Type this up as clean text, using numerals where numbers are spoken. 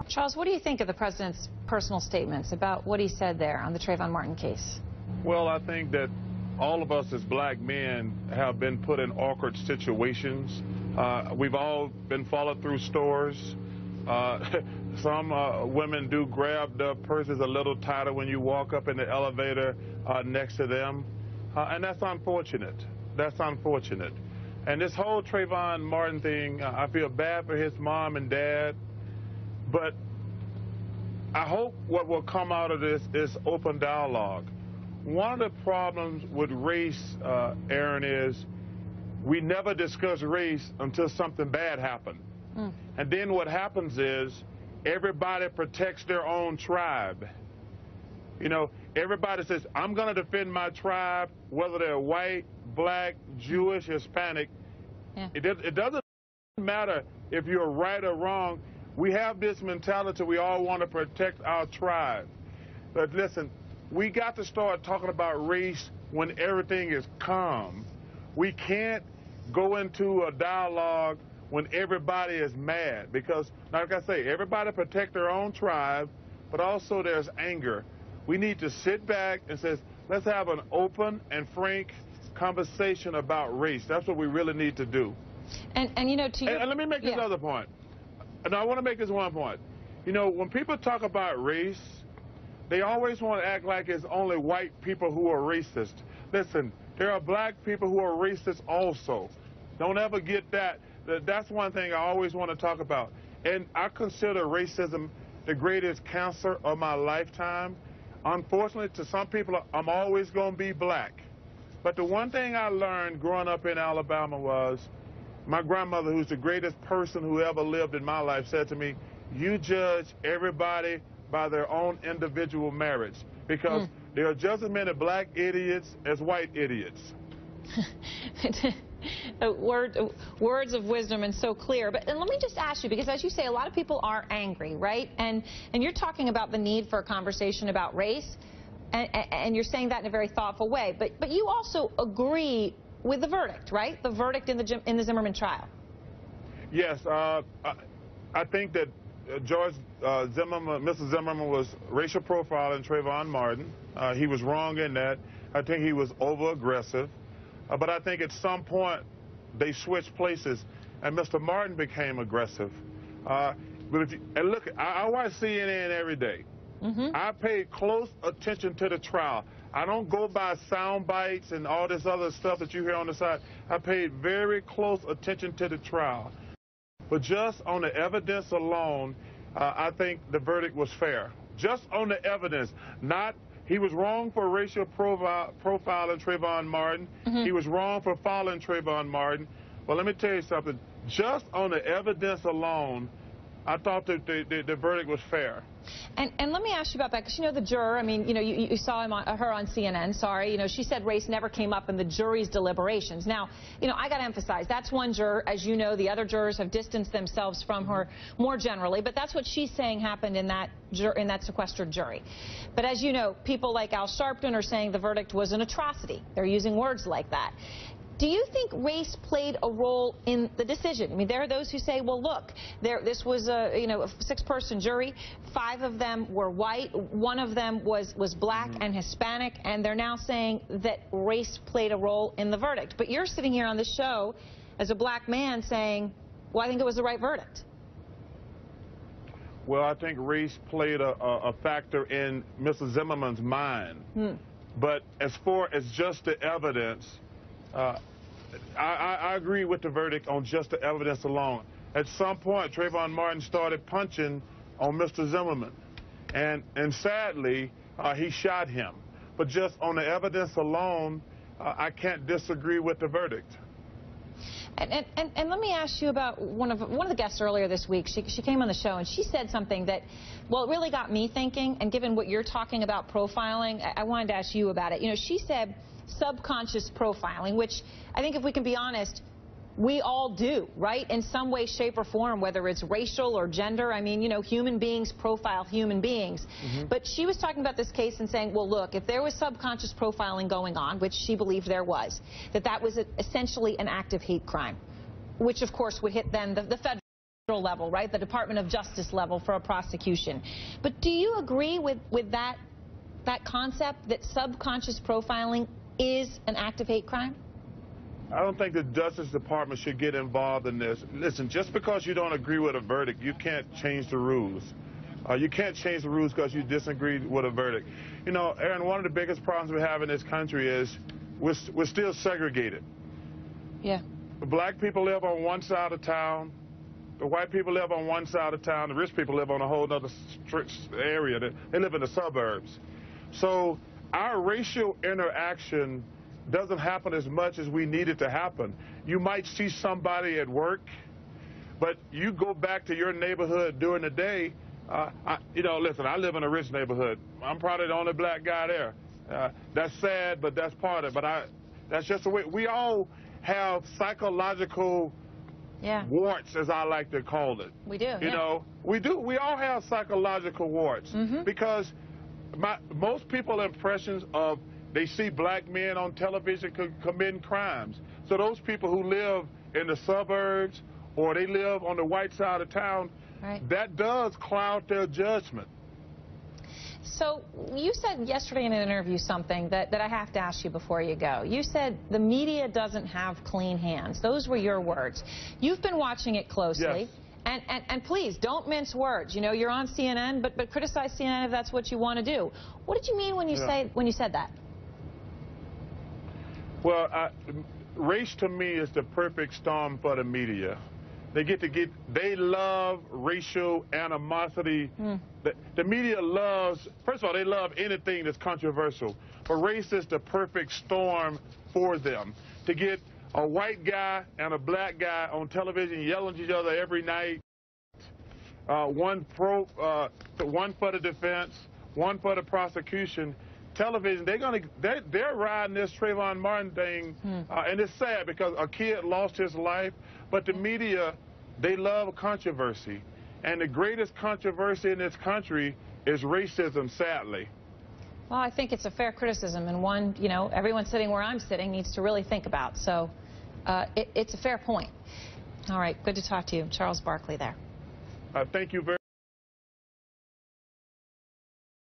Charles, what do you think of the president's personal statements about what he said there on the Trayvon Martin case? Well, I think that all of us as black men have been put in awkward situations. We've all been followed through stores. Some women do grab the purses a little tighter when you walk up in the elevator next to them. And that's unfortunate. That's unfortunate. And this whole Trayvon Martin thing, I feel bad for his mom and dad. But I hope what will come out of this is open dialogue. One of the problems with race, Erin, is we never discuss race until something bad happened. And then what happens is everybody protects their own tribe. You know, everybody says, I'm going to defend my tribe, whether they're white, black, Jewish, Hispanic. Yeah. It doesn't matter if you're right or wrong. We have this mentality, we all want to protect our tribe. But listen, we got to start talking about race when everything is calm. We can't go into a dialogue when everybody is mad, because, like I say, everybody protect their own tribe, but also there's anger. We need to sit back and say, let's have an open and frank conversation about race. That's what we really need to do. And you know, to your... And let me make this other point. And I want to make this one point. You know, when people talk about race, they always want to act like it's only white people who are racist. Listen, there are black people who are racist also. Don't ever get that. That's one thing I always want to talk about. And I consider racism the greatest cancer of my lifetime. Unfortunately, to some people, I'm always going to be black. But the one thing I learned growing up in Alabama was my grandmother, who's the greatest person who ever lived in my life, said to me, you judge everybody by their own individual merits, because there are just as many black idiots as white idiots. Words of wisdom and so clear. But and let me just ask you, because as you say, a lot of people are angry, right? And you're talking about the need for a conversation about race, and you're saying that in a very thoughtful way. But you also agree with the verdict, right? The verdict in the Zimmerman trial. Yes, I think that George Zimmerman, Mr. Zimmerman, was racial profiling Trayvon Martin. He was wrong in that. I think he was over-aggressive. But I think at some point they switched places, and Mr. Martin became aggressive. But and look, I watch CNN every day. I pay close attention to the trial. I don't go by sound bites and all this other stuff that you hear on the side. I paid very close attention to the trial. But just on the evidence alone, I think the verdict was fair. Just on the evidence, not he was wrong for racial profiling Trayvon Martin. He was wrong for following Trayvon Martin. Well, let me tell you something. Just on the evidence alone, I thought that the verdict was fair. And let me ask you about that, because, you know, the juror, I mean, you know, you saw her on CNN, sorry, you know, she said race never came up in the jury's deliberations. Now, you know, I got to emphasize, that's one juror. As you know, the other jurors have distanced themselves from her more generally, but that's what she's saying happened in that sequestered jury. But as you know, people like Al Sharpton are saying the verdict was an atrocity. They're using words like that. Do you think race played a role in the decision? I mean, there are those who say, well, look, this was a, you know, a 6-person jury. 5 of them were white. 1 of them was black and Hispanic, and they're now saying that race played a role in the verdict. But you're sitting here on this show as a black man saying, well, I think it was the right verdict. Well, I think race played a factor in Mr. Zimmerman's mind. But as far as just the evidence, I agree with the verdict on just the evidence alone. At some point, Trayvon Martin started punching on Mr. Zimmerman, and sadly, he shot him. But just on the evidence alone, I can't disagree with the verdict. And let me ask you about one of the guests earlier this week. She came on the show and she said something that, well, it really got me thinking. And given what you're talking about profiling, I wanted to ask you about it. You know, she said subconscious profiling, which I think, if we can be honest, we all do, right? In some way, shape, or form, whether it's racial or gender. I mean, you know, human beings profile human beings. But she was talking about this case and saying, well, look, if there was subconscious profiling going on, which she believed there was, that was essentially an act of hate crime, which, of course, would hit then the federal level, right? The Department of Justice level for a prosecution. But do you agree with that concept that subconscious profiling is an act of hate crime? I don't think the Justice Department should get involved in this. Listen, just because you don't agree with a verdict, you can't change the rules. You can't change the rules because you disagree with a verdict. You know, Erin, one of the biggest problems we have in this country is we're still segregated. Yeah. The black people live on one side of town. The white people live on one side of town. The rich people live on a whole other area. They live in the suburbs. So our racial interaction doesn't happen as much as we need it to happen. You might see somebody at work, but you go back to your neighborhood during the day. You know, listen, I live in a rich neighborhood. I'm probably the only black guy there. That's sad, but that's part of it. But that's just the way. We all have psychological warts, as I like to call it. We do. You know, we do. We all have psychological warts because most people's impressions of they see black men on television committing crimes. So those people who live in the suburbs or they live on the white side of town, that does cloud their judgment. So you said yesterday in an interview something that I have to ask you before you go. You said the media doesn't have clean hands. Those were your words. You've been watching it closely. Yes. And please, don't mince words. You know, you're on CNN, but criticize CNN if that's what you want to do. What did you mean when you said that? Well, race to me is the perfect storm for the media. They love racial animosity. The media loves, first of all, they love anything that's controversial. But race is the perfect storm for them. To get a white guy and a black guy on television yelling at each other every night, one for the defense, one for the prosecution. Television, they're riding this Trayvon Martin thing, and it's sad because a kid lost his life, but the media, they love controversy. And the greatest controversy in this country is racism, sadly. Well, I think it's a fair criticism, and one, you know, everyone sitting where I'm sitting needs to really think about. So it's a fair point. All right, good to talk to you. Charles Barkley there. Thank you very much.